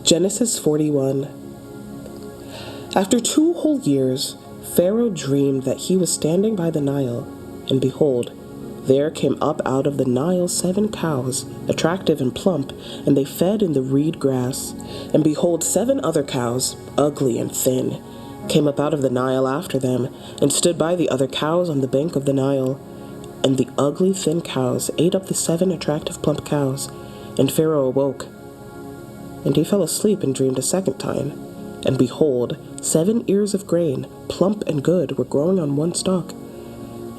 Genesis 41. After 2 whole years, Pharaoh dreamed that he was standing by the Nile, and behold, there came up out of the Nile 7 cows, attractive and plump, and they fed in the reed grass. And behold, 7 other cows, ugly and thin, came up out of the Nile after them, and stood by the other cows on the bank of the Nile. And the ugly thin cows ate up the 7 attractive plump cows, and Pharaoh awoke. And he fell asleep and dreamed a second time. And behold, 7 ears of grain, plump and good, were growing on one stalk.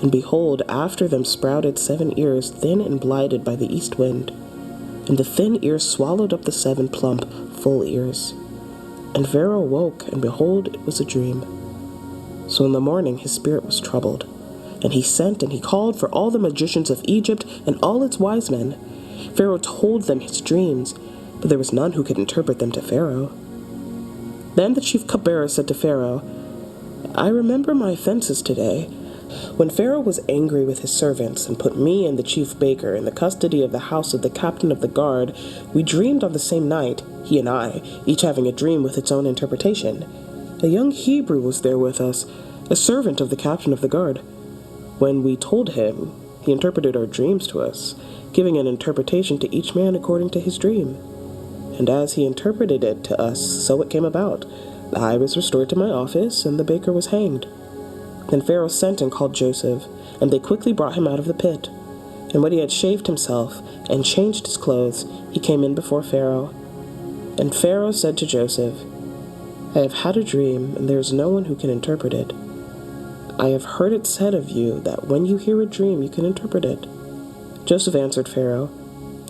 And behold, after them sprouted 7 ears, thin and blighted by the east wind. And the thin ears swallowed up the 7 plump, full ears. And Pharaoh awoke, and behold, it was a dream. So in the morning his spirit was troubled. And he sent and he called for all the magicians of Egypt and all its wise men. Pharaoh told them his dreams, but there was none who could interpret them to Pharaoh. Then the chief cupbearer said to Pharaoh, I remember my offenses today. When Pharaoh was angry with his servants and put me and the chief baker in the custody of the house of the captain of the guard, we dreamed on the same night, he and I, each having a dream with its own interpretation. A young Hebrew was there with us, a servant of the captain of the guard. When we told him, he interpreted our dreams to us, giving an interpretation to each man according to his dream. And as he interpreted it to us, so it came about. I was restored to my office, and the baker was hanged. Then Pharaoh sent and called Joseph, and they quickly brought him out of the pit. And when he had shaved himself and changed his clothes, he came in before Pharaoh. And Pharaoh said to Joseph, I have had a dream, and there is no one who can interpret it. I have heard it said of you that when you hear a dream, you can interpret it. Joseph answered Pharaoh,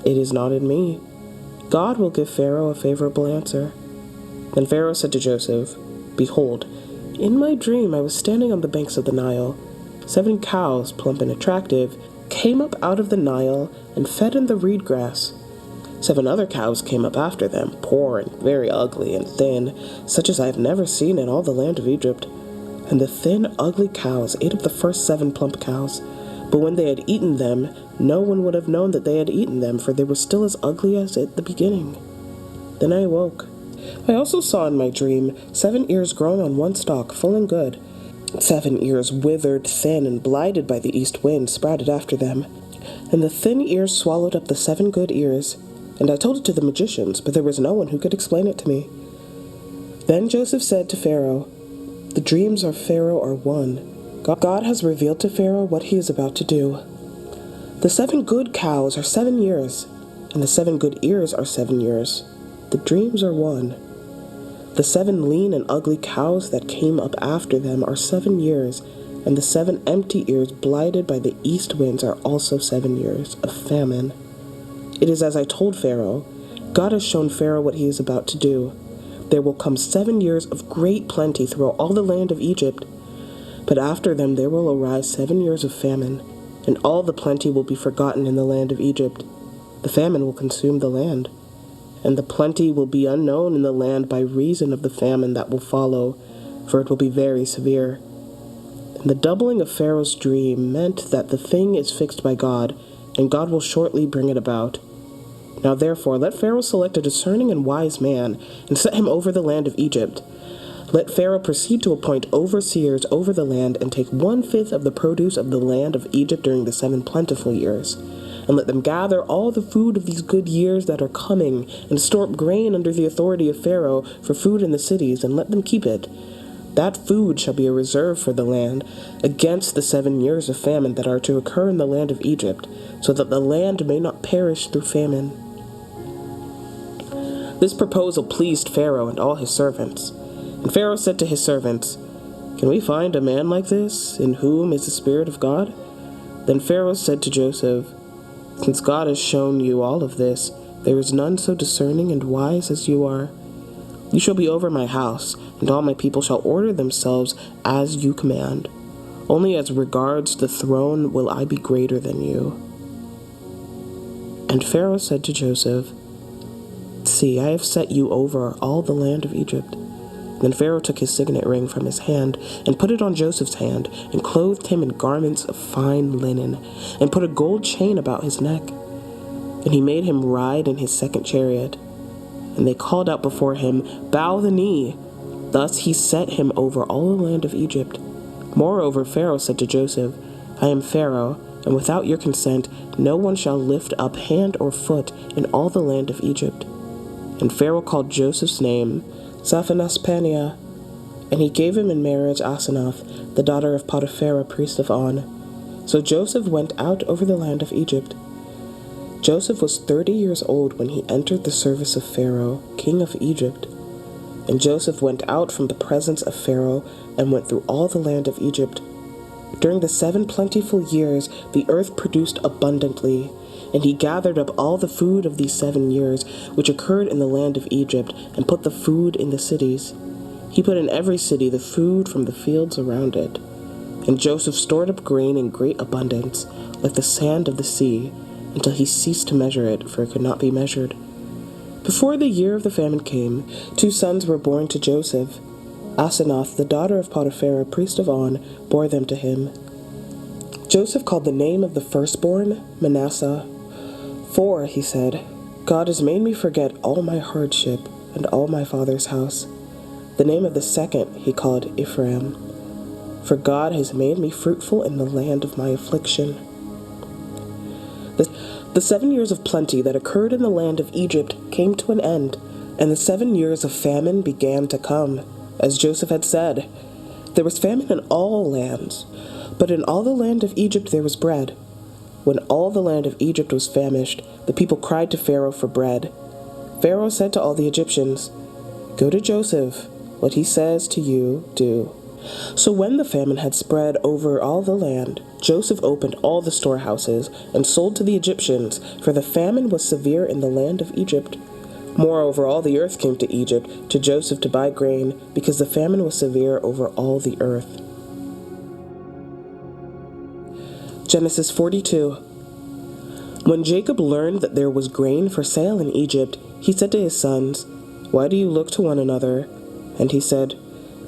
It is not in me. God will give Pharaoh a favorable answer. Then Pharaoh said to Joseph, Behold, in my dream I was standing on the banks of the Nile. 7 cows, plump and attractive, came up out of the Nile and fed in the reed grass. 7 other cows came up after them, poor and very ugly and thin, such as I have never seen in all the land of Egypt. And the thin, ugly cows ate up the first 7 plump cows. But when they had eaten them, no one would have known that they had eaten them, for they were still as ugly as at the beginning. Then I awoke. I also saw in my dream 7 ears growing on one stalk, full and good. 7 ears withered, thin, and blighted by the east wind, sprouted after them. And the thin ears swallowed up the 7 good ears. And I told it to the magicians, but there was no one who could explain it to me. Then Joseph said to Pharaoh, The dreams of Pharaoh are one. God has revealed to Pharaoh what he is about to do. The 7 good cows are 7 years, and the 7 good ears are 7 years. The dreams are one. The 7 lean and ugly cows that came up after them are 7 years, and the 7 empty ears blighted by the east winds are also 7 years of famine. It is as I told Pharaoh. God has shown Pharaoh what he is about to do. There will come 7 years of great plenty throughout all the land of Egypt. But after them there will arise 7 years of famine, and all the plenty will be forgotten in the land of Egypt. The famine will consume the land, and the plenty will be unknown in the land by reason of the famine that will follow, for it will be very severe. And the doubling of Pharaoh's dream meant that the thing is fixed by God, and God will shortly bring it about. Now therefore let Pharaoh select a discerning and wise man, and set him over the land of Egypt. Let Pharaoh proceed to appoint overseers over the land, and take 1/5 of the produce of the land of Egypt during the 7 plentiful years. And let them gather all the food of these good years that are coming, and store up grain under the authority of Pharaoh for food in the cities, and let them keep it. That food shall be a reserve for the land, against the 7 years of famine that are to occur in the land of Egypt, so that the land may not perish through famine. This proposal pleased Pharaoh and all his servants. And Pharaoh said to his servants, Can we find a man like this, in whom is the Spirit of God? Then Pharaoh said to Joseph, Since God has shown you all of this, there is none so discerning and wise as you are. You shall be over my house, and all my people shall order themselves as you command. Only as regards the throne will I be greater than you. And Pharaoh said to Joseph, See, I have set you over all the land of Egypt. Then Pharaoh took his signet ring from his hand, and put it on Joseph's hand, and clothed him in garments of fine linen, and put a gold chain about his neck. And he made him ride in his second chariot. And they called out before him, "Bow the knee." Thus he set him over all the land of Egypt. Moreover, Pharaoh said to Joseph, "I am Pharaoh, and without your consent no one shall lift up hand or foot in all the land of Egypt." And Pharaoh called Joseph's name Zaphenath-Paneah, and he gave him in marriage Asenath, the daughter of Potiphera, priest of On. So Joseph went out over the land of Egypt. Joseph was 30 years old when he entered the service of Pharaoh, king of Egypt. And Joseph went out from the presence of Pharaoh and went through all the land of Egypt. During the 7 plentiful years the earth produced abundantly, and he gathered up all the food of these 7 years which occurred in the land of Egypt, and put the food in the cities. He put in every city the food from the fields around it. And Joseph stored up grain in great abundance, like the sand of the sea, until he ceased to measure it, for it could not be measured. Before the year of the famine came, 2 sons were born to Joseph. Asenath, the daughter of Potiphera, priest of On, bore them to him. Joseph called the name of the firstborn Manasseh. "For," he said, "God has made me forget all my hardship and all my father's house." The name of the second he called Ephraim. "For God has made me fruitful in the land of my affliction." The 7 years of plenty that occurred in the land of Egypt came to an end, and the 7 years of famine began to come, as Joseph had said. There was famine in all lands, but in all the land of Egypt there was bread. When all the land of Egypt was famished, the people cried to Pharaoh for bread. Pharaoh said to all the Egyptians, "Go to Joseph. What he says to you, do." So when the famine had spread over all the land, Joseph opened all the storehouses and sold to the Egyptians, for the famine was severe in the land of Egypt. Moreover, all the earth came to Egypt, to Joseph to buy grain, because the famine was severe over all the earth. Genesis 42. When Jacob learned that there was grain for sale in Egypt, he said to his sons, "Why do you look to one another?" And he said,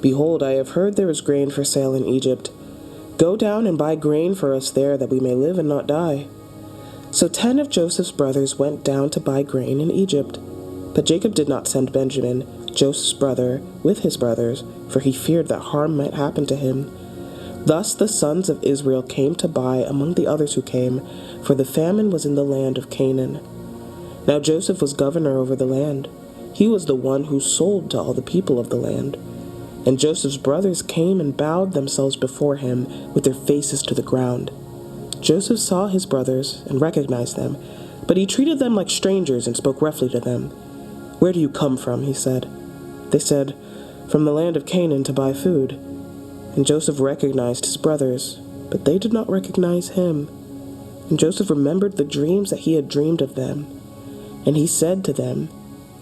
"Behold, I have heard there is grain for sale in Egypt. Go down and buy grain for us there, that we may live and not die." So 10 of Joseph's brothers went down to buy grain in Egypt. But Jacob did not send Benjamin, Joseph's brother, with his brothers, for he feared that harm might happen to him. Thus the sons of Israel came to buy among the others who came, for the famine was in the land of Canaan. Now Joseph was governor over the land. He was the one who sold to all the people of the land. And Joseph's brothers came and bowed themselves before him with their faces to the ground. Joseph saw his brothers and recognized them, but he treated them like strangers and spoke roughly to them. "Where do you come from?" he said. They said, "From the land of Canaan to buy food." And Joseph recognized his brothers, but they did not recognize him. And Joseph remembered the dreams that he had dreamed of them. And he said to them,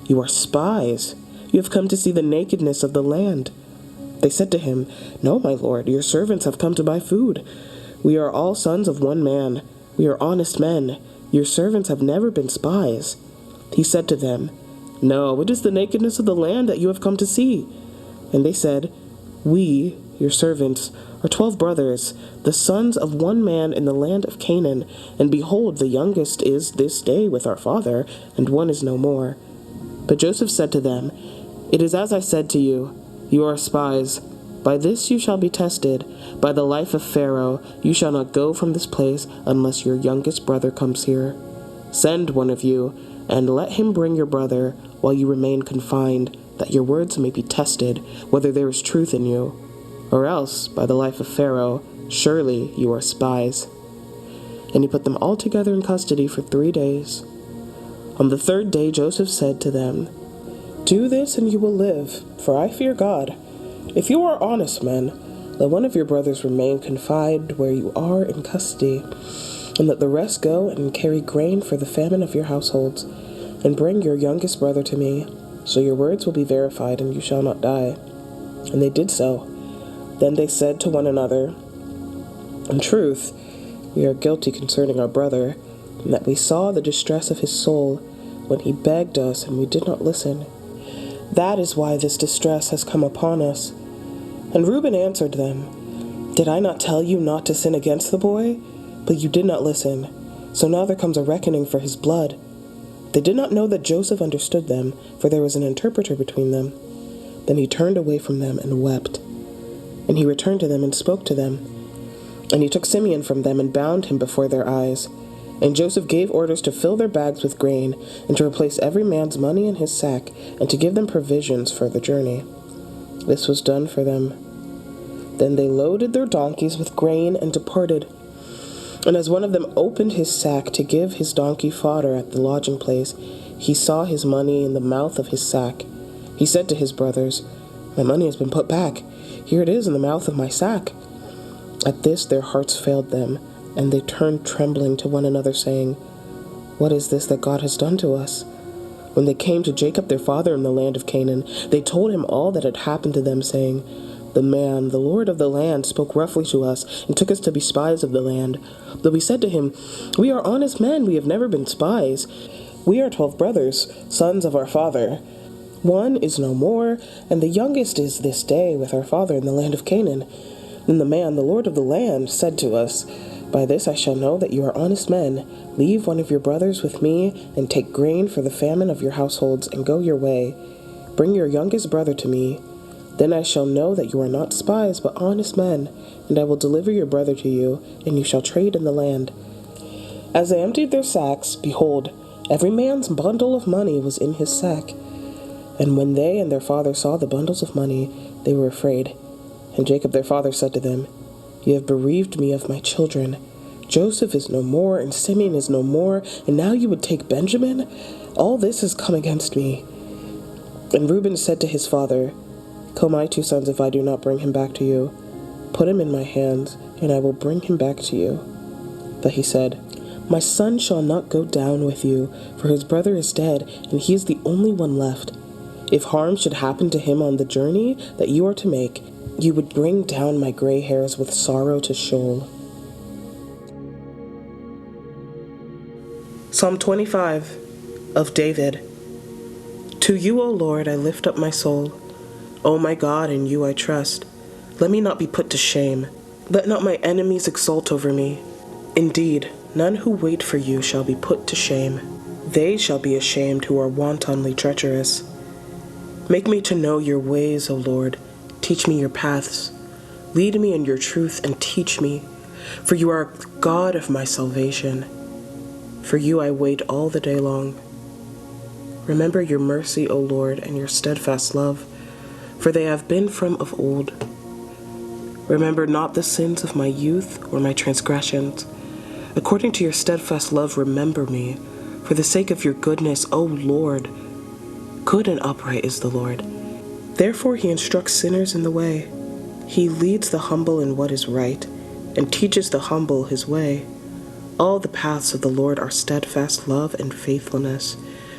"You are spies. You have come to see the nakedness of the land." They said to him, "No, my lord, your servants have come to buy food. We are all sons of one man. We are honest men. Your servants have never been spies." He said to them, "No, it is the nakedness of the land that you have come to see." And they said, "We, your servants, are 12 brothers, the sons of one man in the land of Canaan, and behold, the youngest is this day with our father, and one is no more." But Joseph said to them, "It is as I said to you, you are spies. By this you shall be tested. By the life of Pharaoh, you shall not go from this place unless your youngest brother comes here. Send one of you, and let him bring your brother while you remain confined, that your words may be tested, whether there is truth in you. Or else, by the life of Pharaoh, surely you are spies." And he put them all together in custody for 3 days. On the 3rd day Joseph said to them, "Do this and you will live, for I fear God. If you are honest men, let one of your brothers remain confined where you are in custody, and let the rest go and carry grain for the famine of your households, and bring your youngest brother to me, so your words will be verified and you shall not die." And they did so. Then they said to one another, "In truth, we are guilty concerning our brother, in that we saw the distress of his soul when he begged us and we did not listen. That is why this distress has come upon us." And Reuben answered them, "Did I not tell you not to sin against the boy? But you did not listen. So now there comes a reckoning for his blood." They did not know that Joseph understood them, for there was an interpreter between them. Then he turned away from them and wept. And he returned to them and spoke to them. And he took Simeon from them and bound him before their eyes. And Joseph gave orders to fill their bags with grain, and to replace every man's money in his sack, and to give them provisions for the journey. This was done for them. Then they loaded their donkeys with grain and departed. And as one of them opened his sack to give his donkey fodder at the lodging place, he saw his money in the mouth of his sack. He said to his brothers, "My money has been put back. Here it is in the mouth of my sack." At this their hearts failed them, and they turned trembling to one another, saying, "What is this that God has done to us?" When they came to Jacob their father in the land of Canaan, they told him all that had happened to them, saying, "The man, the lord of the land, spoke roughly to us, and took us to be spies of the land. But we said to him, 'We are honest men, we have never been spies. We are 12 brothers, sons of our father. One is no more, and the youngest is this day with our father in the land of Canaan.' Then the man, the lord of the land, said to us, 'By this I shall know that you are honest men. Leave one of your brothers with me, and take grain for the famine of your households, and go your way. Bring your youngest brother to me. Then I shall know that you are not spies, but honest men, and I will deliver your brother to you, and you shall trade in the land.' As they emptied their sacks, behold, every man's bundle of money was in his sack. And when they and their father saw the bundles of money, they were afraid. And Jacob their father said to them, 'You have bereaved me of my children. Joseph is no more, and Simeon is no more, and now you would take Benjamin? All this has come against me.' And Reuben said to his father, 'Kill my 2 sons if I do not bring him back to you. Put him in my hands, and I will bring him back to you.' But he said, 'My son shall not go down with you, for his brother is dead, and he is the only one left. If harm should happen to him on the journey that you are to make, you would bring down my gray hairs with sorrow to Sheol.'" Psalm 25 of David. To you, O Lord, I lift up my soul. O my God, in you I trust. Let me not be put to shame. Let not my enemies exult over me. Indeed, none who wait for you shall be put to shame. They shall be ashamed who are wantonly treacherous. Make me to know your ways, O Lord. Teach me your paths. Lead me in your truth and teach me, for you are God of my salvation. For you I wait all the day long. Remember your mercy, O Lord, and your steadfast love, for they have been from of old. Remember not the sins of my youth or my transgressions. According to your steadfast love, remember me, for the sake of your goodness, O Lord. Good and upright is the Lord. Therefore he instructs sinners in the way. He leads the humble in what is right, and teaches the humble his way. All the paths of the Lord are steadfast love and faithfulness,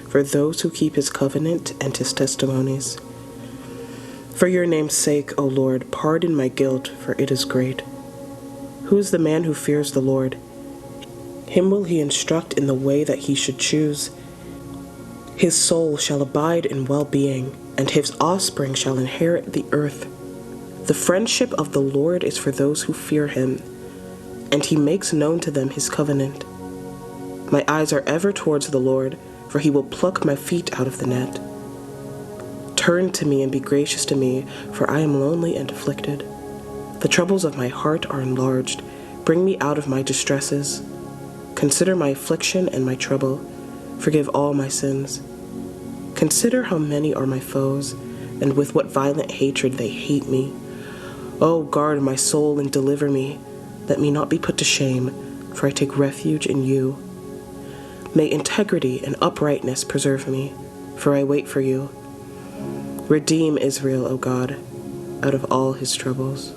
for those who keep his covenant and his testimonies. For your name's sake, O Lord, pardon my guilt, for it is great. Who is the man who fears the Lord? Him will he instruct in the way that he should choose. His soul shall abide in well-being, and his offspring shall inherit the earth. The friendship of the Lord is for those who fear him, and he makes known to them his covenant. My eyes are ever towards the Lord, for he will pluck my feet out of the net. Turn to me and be gracious to me, for I am lonely and afflicted. The troubles of my heart are enlarged. Bring me out of my distresses. Consider my affliction and my trouble. Forgive all my sins. Consider how many are my foes, and with what violent hatred they hate me. O guard my soul and deliver me. Let me not be put to shame, for I take refuge in you. May integrity and uprightness preserve me, for I wait for you. Redeem Israel, O God, out of all his troubles.